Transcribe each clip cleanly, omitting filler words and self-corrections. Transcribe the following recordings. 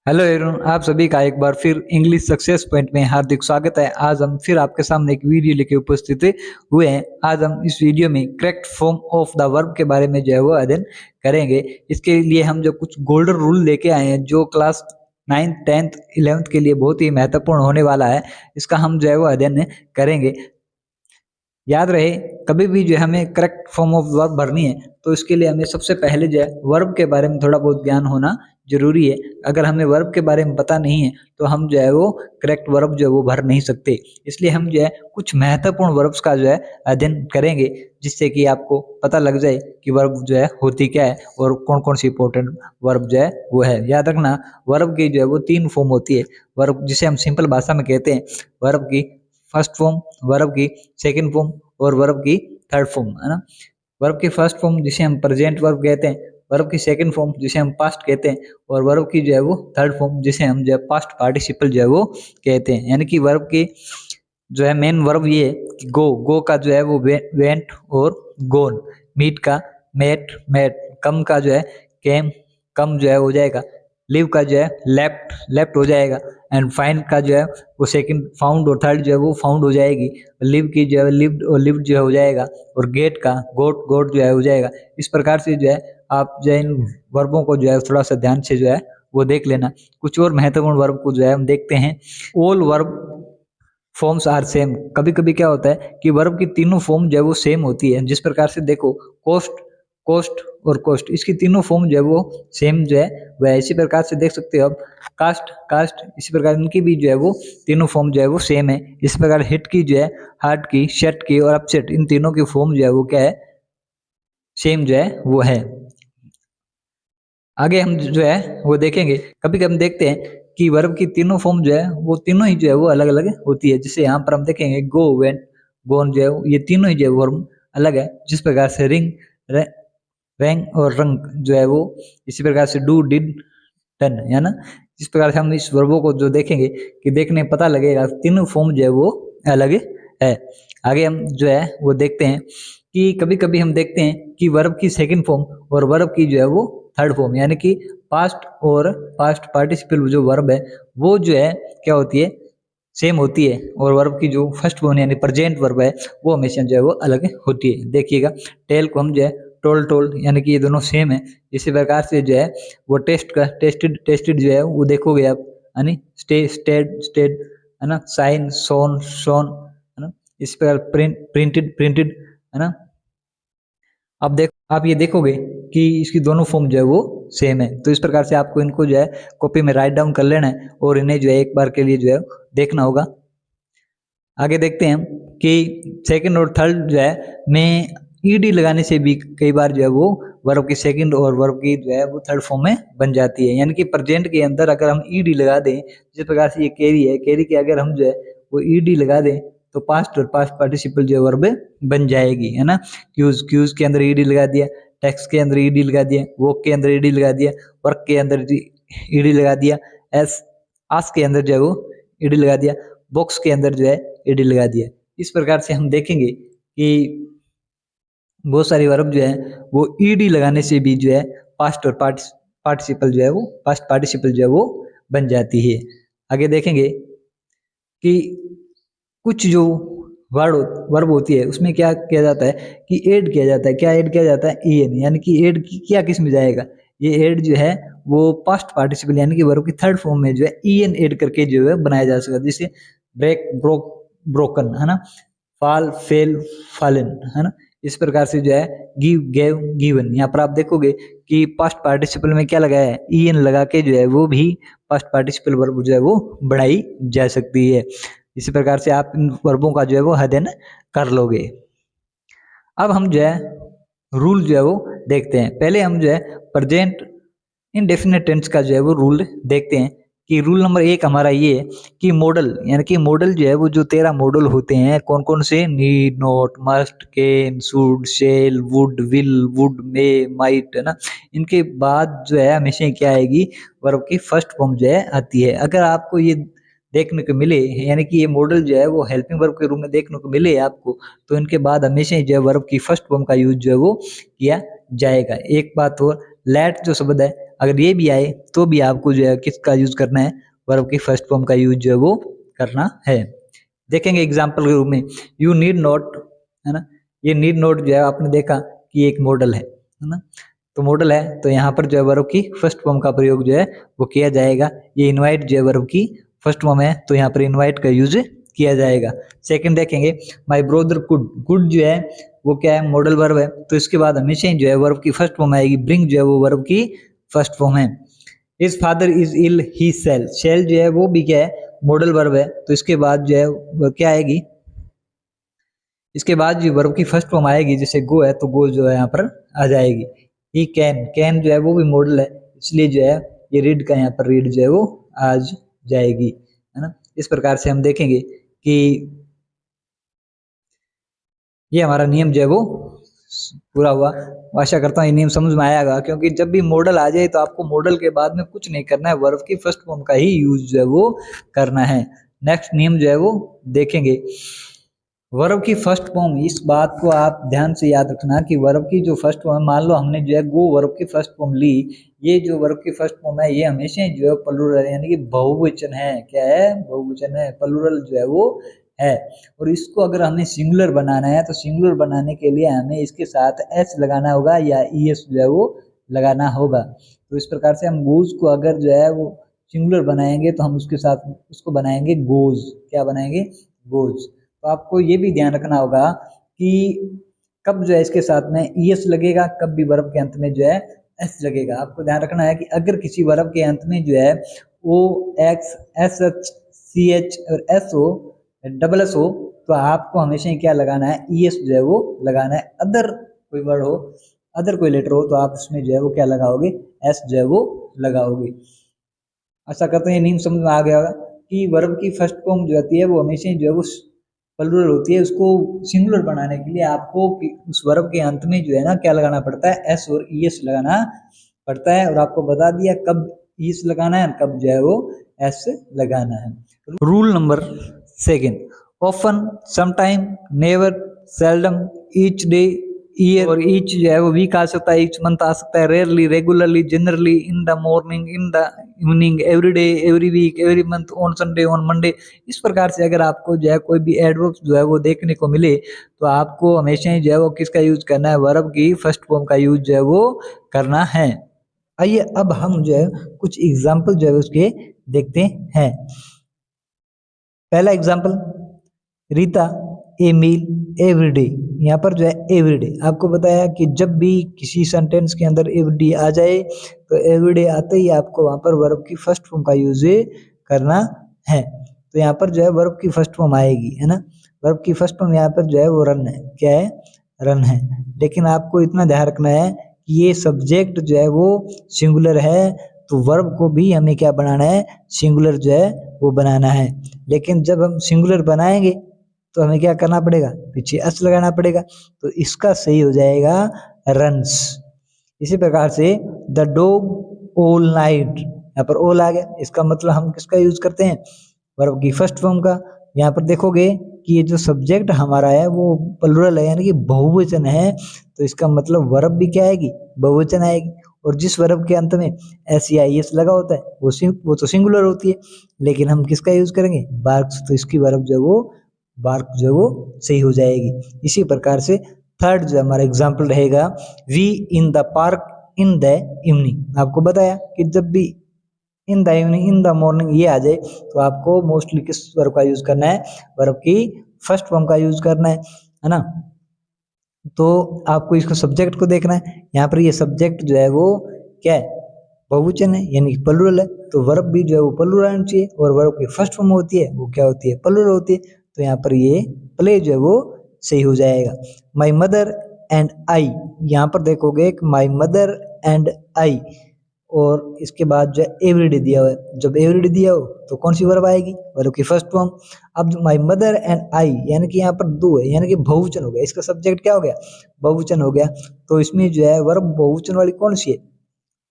Hello everyone, आप सभी का एक बार फिर इंग्लिश सक्सेस पॉइंट में हार्दिक स्वागत है। आज हम फिर आपके सामने एक वीडियो लेके उपस्थित हुए हैं। आज हम इस वीडियो में correct form of the verb के बारे में जो है वो अध्ययन करेंगे। इसके लिए हम जो कुछ गोल्डन रूल लेके आए हैं जो क्लास 9th 10th 11th के लिए बहुत ही महत्वपूर्ण होने वाला है, इसका हम जो है वो अध्ययन करेंगे। याद रहे, कभी भी जो है हमें करेक्ट फॉर्म ऑफ वर्ब भरनी है तो इसके लिए हमें सबसे पहले जो है वर्ब के बारे में थोड़ा बहुत ज्ञान होना जरूरी है। अगर हमें वर्ब के बारे में पता नहीं है तो हम जो है वो करेक्ट वर्ब जो है वो भर नहीं सकते। इसलिए हम जो है कुछ महत्वपूर्ण वर्ब्स का जो है अध्ययन करेंगे, जिससे कि आपको पता लग जाए कि वर्ब जो है होती क्या है और कौन कौन सी इंपॉर्टेंट वर्ब जो है वो है। याद रखना, वर्ब की जो है वो 3 फॉर्म होती है। वर्ब जिसे हम सिंपल भाषा में कहते हैं वर्ब की फर्स्ट फॉर्म, वर्ब की सेकंड फॉर्म और वर्ब की थर्ड फॉर्म, है ना। वर्ब की फर्स्ट फॉर्म जिसे हम प्रेजेंट वर्ब कहते हैं, वर्ब की सेकंड फॉर्म जिसे हम पास्ट कहते हैं और वर्ब की जो है वो थर्ड फॉर्म जिसे हम जो है पास्ट पार्टिसिपल जो है वो कहते हैं। यानी कि वर्ब की जो है मेन वर्ब ये है कि गो का जो है वो वेंट और गोन, मीट का मेट मेट, कम का जो है केम कम जो है हो जाएगा, लिव का जो है लेफ्ट लेफ्ट हो जाएगा एंड फाइंड का जो है वो सेकंड फाउंड और थर्ड जो है वो फाउंड हो जाएगी। लिव की जो है लिव्ड और लिव्ड जो है हो जाएगा और गेट का गोट गोट जो है हो जाएगा। इस प्रकार से जो है आप जो है इन वर्बों को जो है थोड़ा सा ध्यान से जो है वो देख लेना। कुछ और महत्वपूर्ण वर्ब को जो है हम देखते हैं। All verb forms are same. कभी कभी क्या होता है कि वर्ब की तीनों फॉर्म जो है वो सेम होती है। जिस प्रकार से देखो, कोस्ट कोस्ट और कोस्ट, इसकी तीनों फॉर्म जो है वो सेम जो है वह इसी प्रकार से देख सकते हो आप। कास्ट कास्ट, इसी प्रकार इनकी भी जो है वो तीनों फॉर्म जो है वो सेम है। इस प्रकार हिट की जो है, हार्ट की, शट की और अपसेट, इन तीनों की फॉर्म जो है वो क्या है, सेम जो है वो है। आगे हम जो है वो देखेंगे, कभी कभी हम देखते हैं कि वर्ब की तीनों फॉर्म जो है वो तीनों ही जो है वो अलग अलग होती है। जैसे यहाँ पर हम देखेंगे गो वेंट गोन जो है ये तीनों ही जो है वर्ब अलग है। जिस प्रकार से रिंग रैंग और रंग जो है वो, इसी प्रकार से डू डिड डन, है ना। इस प्रकार से हम इस वर्बों को जो देखेंगे कि देखने में पता लगेगा तीनों फॉर्म जो है वो अलग है। आगे हम जो है वो देखते हैं कि कभी कभी हम देखते हैं कि वर्ब की सेकंड फॉर्म और वर्ब की जो है वो थर्ड फॉर्म, यानी कि पास्ट और पास्ट पार्टिसिपल जो वर्ब है वो जो है क्या होती है, सेम होती है। और वर्ब की जो फर्स्ट फॉर्म यानी प्रेजेंट वर्ब है वो हमेशा जो है वो अलग होती है। देखिएगा, टेल को हम जो है टोल्ड टोल्ड, यानी कि ये दोनों सेम है। इसी प्रकार से जो है वो टेस्ट का टेस्टेड टेस्टेड जो है वो देखोगे आप, यानी स्टे स्टेड स्टेड, है ना। साइन सोन शोन, है ना। इस प्रकार प्रिंटेड प्रिंटेड, है ना। अब देख आप ये देखोगे कि इसकी दोनों फॉर्म जो है वो सेम है। तो इस प्रकार से आपको इनको जो है कॉपी में राइट डाउन कर लेना है और इन्हें जो है एक बार के लिए जो है देखना होगा। आगे देखते हैं हम कि सेकंड और थर्ड जो है में ईडी लगाने से भी कई बार जो है वो वर्ब की सेकंड और वर्ब की जो है वो थर्ड फॉर्म में बन जाती है। यानी कि प्रेजेंट के अंदर अगर हम ईडी लगा दें, जिस प्रकार से ये कैरी है, कैरी के अगर हम जो है वो ईडी लगा दें तो पास्ट और पास्ट पार्टिसिपल जो है वर्ब बन जाएगी, है ना। क्यूज क्यूज के अंदर ईडी लगा दिया, टेक्स्ट के अंदर ईडी लगा दिया, वॉक के अंदर ईडी लगा दिया, वर्क के अंदर ईडी लगा दिया, एस आस के अंदर जो है वो ईडी लगा दिया, बॉक्स के अंदर जो है ईडी लगा दिया। इस प्रकार से हम देखेंगे कि बहुत सारी वर्ब जो है वो ईडी लगाने से भी जो है पास्ट और पार्टिसिपल जो है वो पास्ट पार्टिसिपल जो है वो बन जाती है। आगे देखेंगे कि कुछ जो वर्ड वर्ब होती है उसमें क्या किया जाता है कि ऐड किया जाता है। क्या ऐड किया जाता है? ई एन, यानी कि ऐड क्या किस में जाएगा, ये ऐड जो है वो पास्ट पार्टिसिपल यानी कि वर्ब की थर्ड फॉर्म में जो है ई एन ऐड करके जो है बनाया जा सकता है। जैसे ब्रेक ब्रोक ब्रोकन, है ना। फाल फेल फालन, है ना। इस प्रकार से जो है गिव गेव गिवन, यहाँ पर आप देखोगे कि पास्ट पार्टिसिपल में क्या लगाया है, ई एन लगा के जो है वो भी पास्ट पार्टिसिपल वर्ब जो है वो बढ़ाई जा सकती है। इसी प्रकार से आप इन वर्बों का जो है वो अध्ययन कर लोगे। अब हम जो है रूल जो है वो देखते हैं। पहले हम जो है प्रेजेंट इनडेफिनेट टेंस का जो है वो रूल देखते हैं कि रूल नंबर 1 हमारा ये है कि मॉडल, यानी कि मॉडल जो है वो जो 13 मॉडल होते हैं, कौन कौन से, need not must can should shall would will would may might, है ना। इनके बाद जो है हमेशा क्या आएगी, वर्ब की फर्स्ट फॉर्म जो है आती है। अगर आपको ये देखने को मिले, यानी कि ये मॉडल जो है वो हेल्पिंग वर्ब के रूप में देखने को मिले आपको, तो इनके बाद हमेशा ही जो है वर्ब की फर्स्ट फॉर्म का यूज जो है वो किया जाएगा। एक बात और, लेट जो शब्द है अगर ये भी आए तो भी आपको जो है किसका यूज करना है, वर्ब की फर्स्ट फॉर्म का यूज जो है वो करना है। देखेंगे एग्जाम्पल के रूप में, यू नीड नॉट, है ना, ये नीड नॉट जो है आपने देखा कि एक मॉडल है ना, तो मॉडल है तो यहाँ पर जो है वर्ब की फर्स्ट फॉर्म का प्रयोग जो है वो किया जाएगा। ये इनवाइट जो है वर्ब की फर्स्ट फॉर्म है तो यहाँ पर इनवाइट का यूज किया जाएगा। सेकंड देखेंगे, माय ब्रदर कुड, गुड जो है वो क्या है, मॉडल वर्ब है, तो इसके बाद हमेशा ही जो है वर्ब की फर्स्ट फॉर्म आएगी। ब्रिंग जो है वो वर्ब की फर्स्ट फॉर्म है। His father is ill, he sell, sell जो है वो भी क्या है, मॉडल वर्ब है, तो इसके बाद जो है वो क्या आएगी, इसके बाद जो वर्ब की फर्स्ट फॉर्म आएगी, जैसे गो है तो गो जो है यहाँ पर आ जाएगी। ही कैन, कैन जो है वो भी मॉडल है, इसलिए जो है ये रीड का यहाँ पर रीड जो है वो आ जाएगी, है ना। इस प्रकार से हम देखेंगे कि ये हमारा नियम जो है वो पूरा हुआ। आशा करता हूँ ये नियम समझ में आएगा, क्योंकि जब भी मॉडल आ जाए तो आपको मॉडल के बाद में कुछ नहीं करना है, वर्ब की फर्स्ट फॉर्म का ही यूज जो है वो करना है। नेक्स्ट नियम जो है वो देखेंगे, वर्ब की फर्स्ट फॉर्म, इस बात को आप ध्यान से याद रखना कि वर्ब की जो फर्स्ट फॉर्म, मान लो हमने जो है गो वर्ब की फर्स्ट फॉर्म ली, ये जो वर्ब की फर्स्ट फॉर्म है ये हमेशा ही जो है प्लूरल यानी कि बहुवचन है। क्या है, बहुवचन है, प्लूरल जो है वो है। और इसको अगर हमें सिंगुलर बनाना है तो सिंगुलर बनाने के लिए हमें इसके साथ एस लगाना होगा या ईएस जो है वो लगाना होगा। तो इस प्रकार से हम गोज को अगर जो है वो सिंगुलर बनाएंगे तो हम उसके साथ उसको बनाएंगे गोज। क्या बनाएंगे, गोज। तो आपको ये भी ध्यान रखना होगा कि कब जो है इसके साथ में ईएस लगेगा, कब भी वर्ब के अंत में जो है एस लगेगा। आपको ध्यान रखना है कि अगर किसी वर्ब के अंत में जो है O X S H C H और एस हो डबल एस हो तो आपको हमेशा ही क्या लगाना है, ईएस जो है वो लगाना है। अदर कोई वर्ड हो, अदर कोई लेटर हो तो आप उसमें जो है वो क्या लगाओगे, एस जो है वो लगाओगे। आशा करते हैं ये नियम समझ में आ गया होगा कि वर्ब की फर्स्ट फॉर्म जो होती है वो हमेशा ही जो है वो प्लूरल होती है। उसको सिंगुलर बनाने के लिए आपको उस वर्ब के अंत में जो है ना क्या लगाना पड़ता है, एस और ईएस लगाना पड़ता है। और आपको बता दिया कब ईएस लगाना है, कब जो है वो एस लगाना है। Rule number second, often, sometime, never, seldom, each day, year, और ईच जो है वो वीक आ सकता है, ईच मंथ आ सकता है, rarely, regularly, generally, in the morning, in the evening, every day, every week, every month, on Sunday, on Monday. इस प्रकार से अगर आपको जो है कोई भी एडवर्ब जो है वो देखने को मिले तो आपको हमेशा ही जो है वो किसका यूज करना है, वर्ब की फर्स्ट फॉर्म का यूज जो है वो करना है। आइए अब हम जो है कुछ एग्जाम्पल जो है उसके देखते हैं। पहला एग्जाम्पल, रीता ए मील एवरीडे। यहाँ पर जो है एवरीडे आपको बताया कि जब भी किसी सेंटेंस के अंदर एवरीडे आ जाए तो एवरीडे आते ही आपको वहाँ पर वर्ब की फर्स्ट फॉर्म का यूज करना है। तो यहाँ पर जो है वर्ब की फर्स्ट फॉर्म आएगी, है ना। वर्ब की फर्स्ट फॉर्म यहाँ पर जो है वो रन है। क्या है, रन है। लेकिन आपको इतना ध्यान रखना है कि ये सब्जेक्ट जो है वो सिंगुलर है, तो वर्ब को भी हमें क्या बनाना है, सिंगुलर जो है वो बनाना है। लेकिन जब हम सिंगुलर बनाएंगे तो हमें क्या करना पड़ेगा, पीछे एस लगाना पड़ेगा, तो इसका सही हो जाएगा रन्स। इसी प्रकार से द डॉग ऑल नाइट, यहाँ पर ऑल आ गया, इसका मतलब हम किसका यूज करते हैं, वर्ब की फर्स्ट फॉर्म का। यहाँ पर देखोगे कि ये जो सब्जेक्ट हमारा है वो प्लुरल है यानी कि बहुवचन है, तो इसका मतलब वर्ब भी क्या आएगी, बहुवचन आएगी। और जिस वर्ब के अंत में एस या एस लगा होता है वो तो सिंगुलर होती है, लेकिन हम किसका यूज करेंगे, बार्क्स, तो इसकी वर्ब जो वो बार्क जो वो सही हो जाएगी। इसी प्रकार से थर्ड जो हमारा एग्जाम्पल रहेगा, we in the park in the evening. आपको बताया कि जब भी in the evening, in the morning ये आ जाए तो आपको मोस्टली किस वर्ब का यूज करना है, वर्ब की फर्स्ट फॉर्म का यूज करना है ना। तो आपको इसको सब्जेक्ट को देखना है। यहाँ पर ये सब्जेक्ट जो है वो क्या है, बहुवचन है यानी कि प्लुरल है, तो वर्ब भी जो है वो प्लुरल आना चाहिए। और वर्ब की फर्स्ट फॉर्म होती है वो क्या होती है, प्लुरल होती है। तो यहाँ पर ये प्ले जो है वो सही हो जाएगा। माई मदर एंड आई, यहाँ पर देखोगे माई मदर एंड आई, और इसके बाद जो है एवरीडे दिया हुआ है। जब एवरीडे दिया हो तो कौन सी वर्ब आएगी, वर्ब की फर्स्ट फॉर्म। अब माई मदर एंड आई यानी कि यहाँ पर दो है यानी कि बहुवचन हो गया, इसका सब्जेक्ट क्या हो गया, बहुवचन हो गया। तो इसमें जो है वर्ब बहुवचन वाली कौन सी है,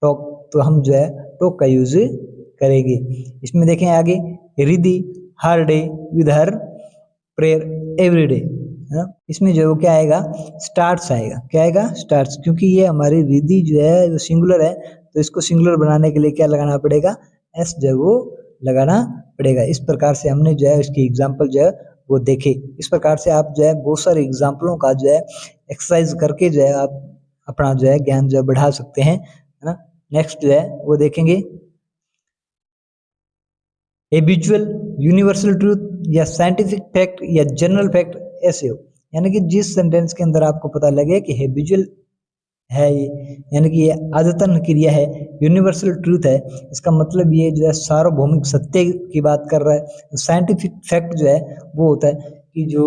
टॉक, तो हम जो है टॉक का यूज करेंगे। इसमें देखें आगे, Riddhi her day with her prayer every day, है ना। इसमें जो है वो क्या आएगा, स्टार्ट्स आएगा। क्या आएगा, स्टार्ट्स, क्योंकि ये हमारी रिधि जो है वो सिंगुलर है तो इसको सिंगुलर बनाने के लिए क्या लगाना पड़ेगा, एस जो है वो लगाना पड़ेगा। इस प्रकार से हमने जो है इसकी एग्जाम्पल जो है वो देखे। इस प्रकार से आप जो है बहुत सारे एग्जाम्पलों का जो है एक्सरसाइज करके जो है आप अपना जो है ज्ञान जो है बढ़ा सकते हैं, है ना। नेक्स्ट जो है वो देखेंगे हैबिचुअल, यूनिवर्सल ट्रूथ या साइंटिफिक फैक्ट या जनरल फैक्ट ऐसे हो, यानी कि जिस सेंटेंस के अंदर आपको पता लगे कि हैबिचुअल है ये, यानी कि ये आदतन क्रिया है, यूनिवर्सल ट्रूथ है, इसका मतलब ये जो है सार्वभौमिक सत्य की बात कर रहा है। साइंटिफिक फैक्ट जो है वो होता है कि जो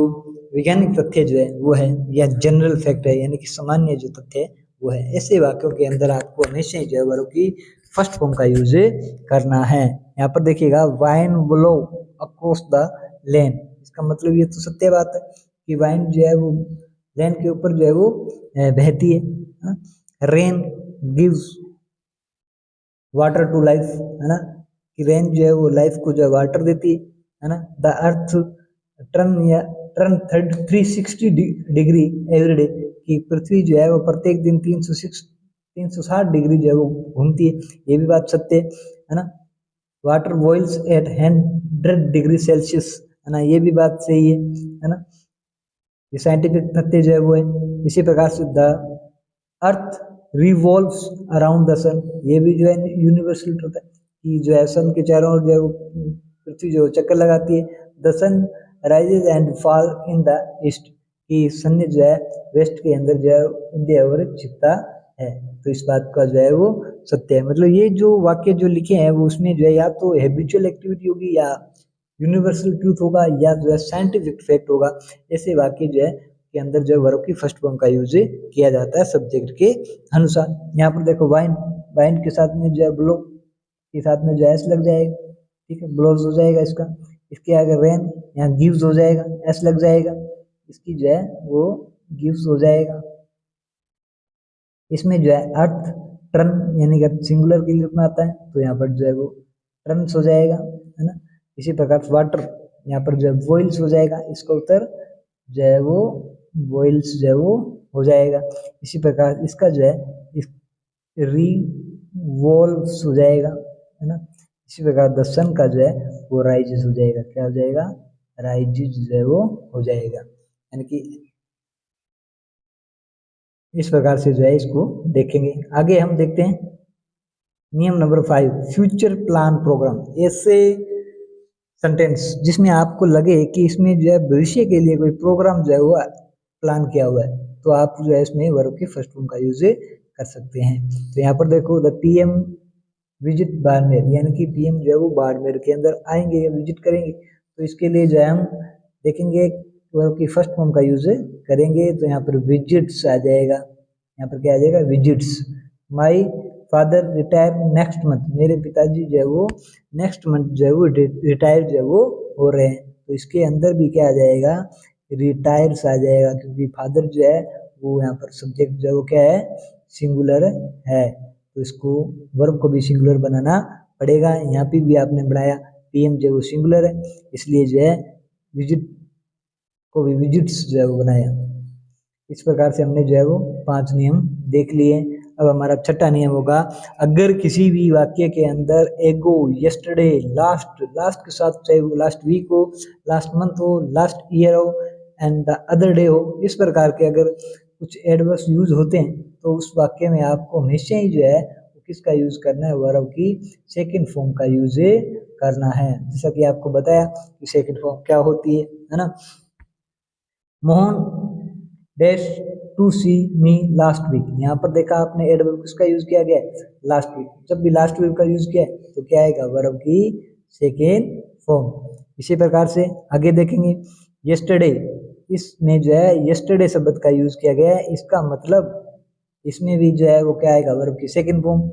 वैज्ञानिक तथ्य जो है वो है, या जनरल फैक्ट है यानी कि सामान्य जो तथ्य है वो है। ऐसे वाक्यों के अंदर आपको हमेशा जो है वर्ब की फर्स्ट फॉर्म का यूज करना है। यहाँ पर देखिएगा wine blow across the lane, इसका मतलब ये तो सत्य बात है कि वाइन जो है वो लेन के ऊपर जो है वो बहती है। Rain gives water to life, है ना, कि रेन जो है वो लाइफ को जो है वाटर देती है ना। The earth turn 360 degree every day, कि पृथ्वी जो है वो प्रत्येक दिन 360 डिग्री जो है वो घूमती है, ये भी बात सत्य है ना। Water boils at 100 degree Celsius, है ना, ये भी बात सही है ना। ये साइंटिफिक तथ्य जो है वो है। इसी प्रकार से the earth revolves around the sun, ये भी जो है यूनिवर्सल ट्रूथ है कि जो है सन के चारों ओर जो है वो पृथ्वी जो चक्कर लगाती है। The sun rises and fall in the east, कि सन जो है वेस्ट के अंदर जो है उदय और छिपता है, तो इस बात का जो है वो सत्य है। मतलब ये जो वाक्य जो लिखे हैं वो उसमें जो है या तो हैबिचुअल एक्टिविटी होगी, या यूनिवर्सल ट्रूथ होगा, या जो है साइंटिफिक फैक्ट होगा। ऐसे वाक्य जो है के अंदर जो वर्ब की फर्स्ट फॉर्म का यूज किया जाता है सब्जेक्ट के अनुसार। यहाँ पर देखो वाइन, वाइन के साथ में जो है ब्लो के साथ में जो है एस लग जाएगा, ठीक है, ब्लोज हो जाएगा इसका। इसके आगे रेन, यहाँ गिव्स हो जाएगा, एस लग जाएगा, इसकी जो है वो गिव्स हो जाएगा। इसमें जो है अर्थ टर्न यानी कि सिंगुलर के रूप में आता है, तो यहाँ पर जो है वो टर्न्स हो जाएगा, है ना। इसी प्रकार वाटर, यहाँ पर जो है बॉइल्स हो जाएगा, इसका उत्तर जो है वो बॉइल्स जो है वो हो जाएगा। इसी प्रकार इसका जो है इस रिवॉल्व्स हो जाएगा, है ना। इसी प्रकार द सन का जो है वो राइजेस हो जाएगा, क्या हो जाएगा, राइजेस जो है वो हो जाएगा। यानी कि इस प्रकार से जो है इसको देखेंगे। आगे हम देखते हैं नियम नंबर 5, फ्यूचर प्लान प्रोग्राम। ऐसे सेंटेंस जिसमें आपको लगे कि इसमें जो है भविष्य के लिए कोई प्रोग्राम जो है वो प्लान किया हुआ है, तो आप जो है इसमें वर्ब की फर्स्ट फॉर्म का यूज कर सकते हैं। तो यहाँ पर देखो द पीएम विजिट बाड़मेर, यानी कि पीएम जो है वो बाड़मेर के अंदर आएंगे या विजिट करेंगे, तो इसके लिए जो है हम देखेंगे वर्ब की फर्स्ट फॉर्म का यूज करेंगे। तो यहाँ पर विजिट्स आ जाएगा, यहाँ पर क्या आ जाएगा, visits. My father retire next month, मेरे पिताजी जो है वो नेक्स्ट मंथ जो है वो रिटायर जो है वो हो रहे हैं, तो इसके अंदर भी क्या आ जाएगा, रिटायर्स आ जाएगा, क्योंकि फादर जो है वो यहाँ पर सब्जेक्ट जो है वो क्या है, सिंगुलर है, तो इसको वर्ब को भी सिंगुलर बनाना पड़ेगा। यहाँ पे भी आपने बनाया पीएम जो है वो सिंगुलर है, इसलिए जो है विजिट को भी विजिट्स जो है वो बनाया। इस प्रकार से हमने जो है वो 5 नियम देख लिए। अब हमारा छठा नियम होगा, अगर किसी भी वाक्य के अंदर एगो, यस्टरडे, लास्ट, लास्ट के साथ चाहे वो लास्ट वीक हो, लास्ट मंथ हो, लास्ट ईयर हो, एंड द अदर डे हो, इस प्रकार के अगर कुछ एडवर्स यूज होते हैं तो उस वाक्य में आपको हमेशा ही जो है किसका यूज करना है, वर्ब की सेकंड फॉर्म का यूज करना है। जैसा कि आपको बताया कि सेकंड फॉर्म क्या होती है ना। Mohan dash to see me last week, यहाँ पर देखा आपने एडवर्ब किसका यूज किया गया है, लास्ट वीक। जब भी लास्ट वीक का यूज किया तो क्या आएगा, वर्ब की सेकेंड फॉर्म। इसी प्रकार से आगे देखेंगे यस्टरडे, इसमें जो है यस्टरडे शब्द का यूज किया गया है, इसका मतलब इसमें भी जो है वो क्या आएगा, वर्ब की सेकेंड फॉर्म।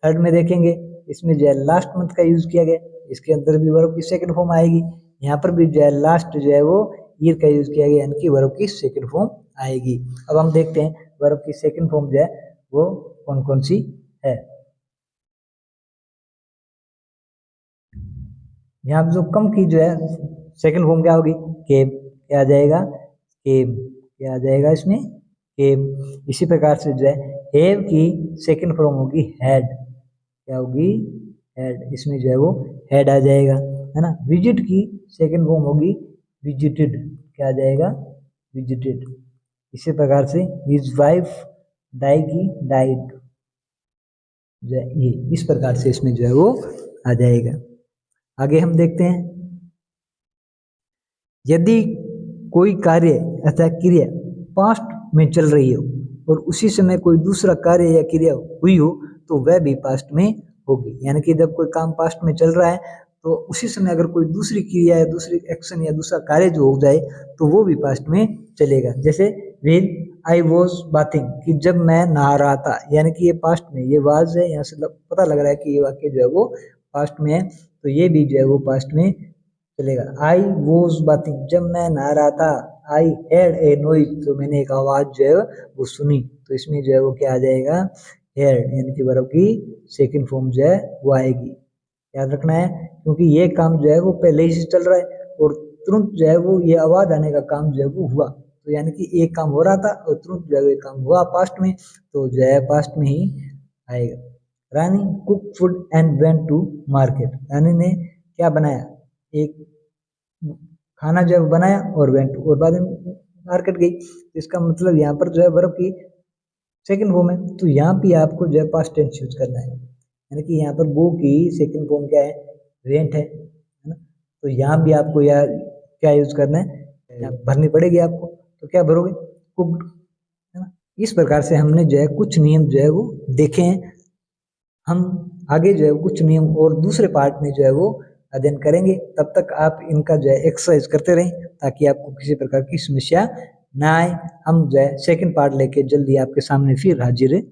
थर्ड में देखेंगे इसमें जो है लास्ट मंथ का यूज किया गया, इसके अंदर भी वर्ब की सेकेंड फॉर्म आएगी। यहाँ पर भी जो है लास्ट जो है वो ईयर का यूज किया गया, यानी कि वर्ब की सेकंड फॉर्म आएगी। अब हम देखते हैं वर्ब की सेकंड फॉर्म जो है वो कौन कौन सी है। यहाँ जो कम की जो है सेकंड फॉर्म क्या होगी, केम, क्या आ जाएगा, केम, क्या आ जाएगा इसमें, केम। इसी प्रकार से जो है हैव की सेकंड फॉर्म होगी हैड, क्या होगी, हैड, इसमें जो है वो हैड आ जाएगा, है ना। विजिट की सेकंड फॉर्म होगी विजिटेड, क्या आ जाएगा, विजिटेड। इसी प्रकार से हिज वाइफ डाई की डाइड, ये इस प्रकार से इसमें जो है वो आ जाएगा। आगे हम देखते हैं, यदि कोई कार्य अथवा क्रिया पास्ट में चल रही हो और उसी समय कोई दूसरा कार्य या क्रिया हुई हो तो वह भी पास्ट में होगी। यानी कि जब कोई काम पास्ट में चल रहा है तो उसी समय अगर कोई दूसरी क्रिया या दूसरी एक्शन या दूसरा कार्य जो हो जाए तो वो भी पास्ट में चलेगा। जैसे व्हेन आई वॉज बाथिंग, कि जब मैं नहा रहा था, यानी कि ये पास्ट में, ये वाज है, यहाँ से पता लग रहा है कि ये वाक्य जो है वो पास्ट में है, तो ये भी जो है वो पास्ट में चलेगा। आई वॉज बाथिंग, जब मैं नहा रहा था, आई हेड ए नॉइज, तो मैंने एक आवाज जो है वो सुनी, तो इसमें जो है वो क्या आ जाएगा, हेड, यानी कि वर्ब की सेकंड फॉर्म जो है वो आएगी। याद रखना है, क्योंकि ये काम जो है वो पहले ही से चल रहा है और तुरंत जो है वो ये आवाज आने का काम जो है वो हुआ, तो यानी कि एक काम हो रहा था और तुरंत जो है वो काम हुआ पास्ट में, तो जो है पास्ट में ही आएगा। Rani cook food and went to market, Rani ने क्या बनाया, एक खाना जो है बनाया और वेंट, और बाद में मार्केट गई। इसका मतलब यहाँ पर जो है वर्ब की सेकंड फॉर्म है, तो यहाँ पे आपको जो है पास्ट टेंस यूज करना है। यानी कि यहाँ पर गो की सेकंड फॉर्म क्या है, वेंट है ना, तो यहाँ भी आपको यार क्या यूज करना है, यहाँ भरनी पड़ेगी आपको, तो क्या भरोगे, कुक्ड, है ना। इस प्रकार से हमने जो है कुछ नियम जो है वो देखे हैं। हम आगे जो है कुछ नियम और दूसरे पार्ट में जो है वो अध्ययन करेंगे, तब तक आप इनका जो है एक्सरसाइज करते रहें ताकि आपको किसी प्रकार की समस्या ना आए। हम जो है सेकंड पार्ट लेके जल्दी आपके सामने फिर हाजिर है।